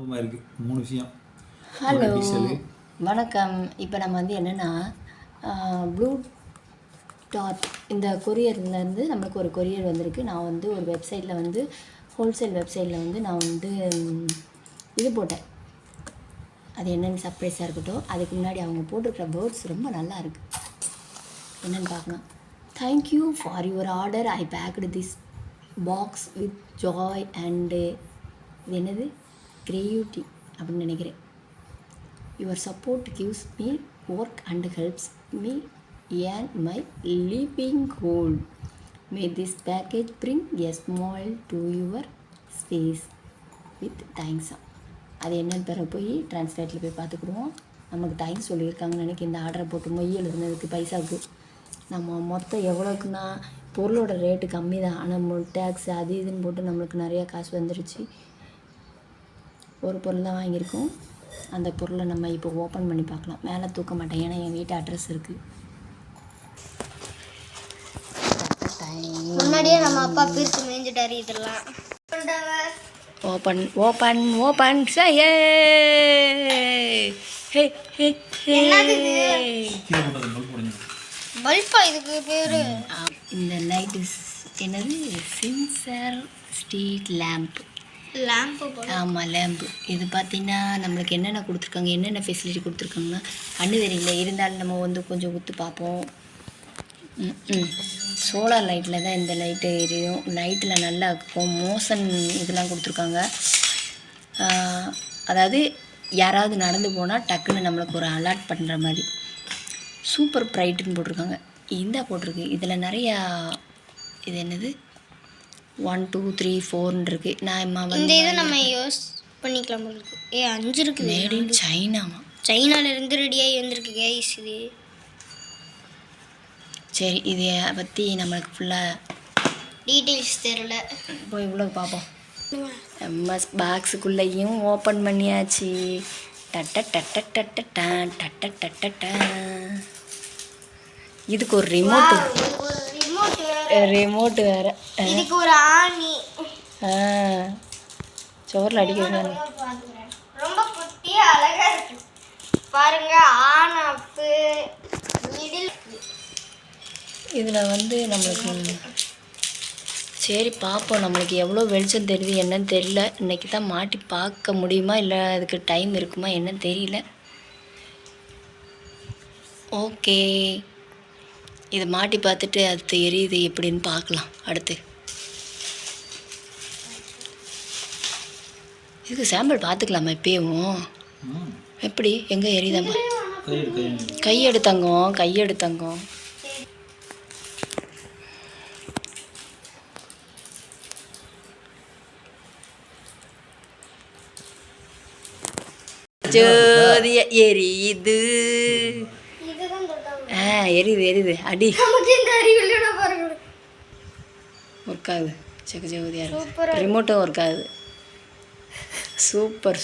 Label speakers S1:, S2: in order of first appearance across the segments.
S1: Hello வணக்கம். இப்போ நம்ம வந்து என்னென்னா ப்ளூ டாட் இந்த கொரியர்லேருந்து நம்மளுக்கு ஒரு கொரியர் வந்திருக்கு. நான் வந்து ஒரு வெப்சைட்டில் வந்து ஹோல்சேல் வெப்சைட்டில் வந்து நான் வந்து இது போட்டேன். அது என்னென்னு சர்ப்ரைஸாக இருக்கட்டும். அதுக்கு முன்னாடி அவங்க போட்டிருக்கிற வேர்ட்ஸ் ரொம்ப நல்லா இருக்குது. என்னென்னு பார்க்கலாம். Thank you for your order. I packed this box with joy and இது என்னது கிரியேட்டிவிட்டி அப்படின்னு நினைக்கிறேன். Your support gives me work and helps me earn my living goal. May this package bring a small to your space with தேங்க்ஸா. அது என்னென்னு பிறகு போய் ட்ரான்ஸ்லேட்டில் போய் பார்த்துக்கிடுவோம். நமக்கு தேங்க்ஸ் சொல்லியிருக்காங்கன்னு நினைக்க இந்த ஆர்டரை போட்டு மொய் எழுதுனதுக்கு பைசாவுக்கு. நம்ம மொத்தம் எவ்வளோக்குன்னா பொருளோட ரேட்டு கம்மி தான், ஆனால் டேக்ஸ் அது இதுன்னு போட்டு நம்மளுக்கு நிறையா காசு வந்துடுச்சு. ஒரு பொருள் தான் வாங்கியிருக்கோம். அந்த பொருளை நம்ம இப்போ ஓப்பன் பண்ணி பார்க்கலாம். மேலே தூக்க மாட்டேன், ஏன்னா என் வீட்டு அட்ரஸ் இருக்குது.
S2: முன்னாடியே நம்ம அப்பா பிரித்து மேய்ஞ்சிட்டாரு. இதெல்லாம்
S1: ஓப்பன் ஓப்பன் ஓப்பன் செய்ய.
S2: பல்பா இதுக்கு பேரு.
S1: இந்த லைட் என்னது சின்சர் ஸ்ட்ரீட் லேம்ப். ஆமாம், லேம்பு. இது பார்த்திங்கன்னா நம்மளுக்கு என்னென்ன கொடுத்துருக்காங்க, என்னென்ன ஃபெசிலிட்டி கொடுத்துருக்காங்கன்னா கண்ணு தெரியல, இருந்தாலும் நம்ம வந்து கொஞ்சம் ஊற்று பார்ப்போம். சோலார் லைட்டில் தான் இந்த லைட்டு எரியும். லைட்டில் நல்லா இருக்கும். மோஷன் இதெல்லாம் கொடுத்துருக்காங்க. அதாவது யாராவது நடந்து போனால் டக்குன்னு நம்மளுக்கு ஒரு அலர்ட் பண்ணுற மாதிரி. சூப்பர் ப்ரைட்டுன்னு போட்டிருக்காங்க. இந்த போட்டிருக்கு. இதில் நிறையா இது என்னது 1 2 3 4 இருக்கு. நான்
S2: இந்த இது நம்ம யூஸ் பண்ணிக்கலாம் போல இருக்கு. 5 இருக்கு.
S1: மேட் இன் சைனாமா.
S2: சைனால இருந்து ரெடியாகி வந்திருக்கு கைஸ் இது.
S1: சரி, இதை பற்றி நம்மளுக்கு ஃபுல்லாக
S2: டீட்டெயில்ஸ் தெரியல.
S1: போய் இவ்வளோ பார்ப்போம். எம்எஸ் பாக்ஸுக்குள்ளேயும் ஓப்பன் பண்ணியாச்சு. டட்ட டட்ட டட்ட டான் டட்ட டட்ட டான். இதுக்கு ஒரு ரிமோட் வேற.
S2: இதுக்கு ஒரு ஆணி.
S1: சோறில் அடிக்கிறது.
S2: ரொம்ப குட்டியா அழகா இருக்கு பாருங்க. On off middle.
S1: இதில் வந்து நம்மளுக்கு சரி பார்ப்போம். நம்மளுக்கு எவ்வளோ வெளிச்சம் தெரியுது என்னன்னு தெரியல. இன்றைக்கி தான் மாட்டி பார்க்க முடியுமா இல்லை அதுக்கு டைம் இருக்குமா என்னன்னு தெரியல. ஓகே, இதை மாட்டி பார்த்துட்டு அது எரியுது எப்படின்னு பார்க்கலாம். அடுத்து இதுக்கு சாம்பிள் பார்த்துக்கலாமா இப்பயும்? எப்படி எங்கே எரியுதாம்மா? கையெடுத்தங்க. ஜோதிய எரியுது. எரியுது அடி. ஒர்க் ஆகுது. ஜெகஜோதியா இருக்கு. ரிமோட்டும் ஒர்க் ஆகுது. சூப்பர்.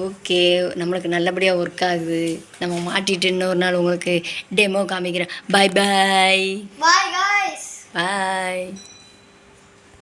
S1: ஓகே, நம்மளுக்கு நல்லபடியாக ஒர்க் ஆகுது. நம்ம மாட்டிட்டு இன்னொரு நாள் உங்களுக்கு டெமோ காமிக்கிறேன். பாய்.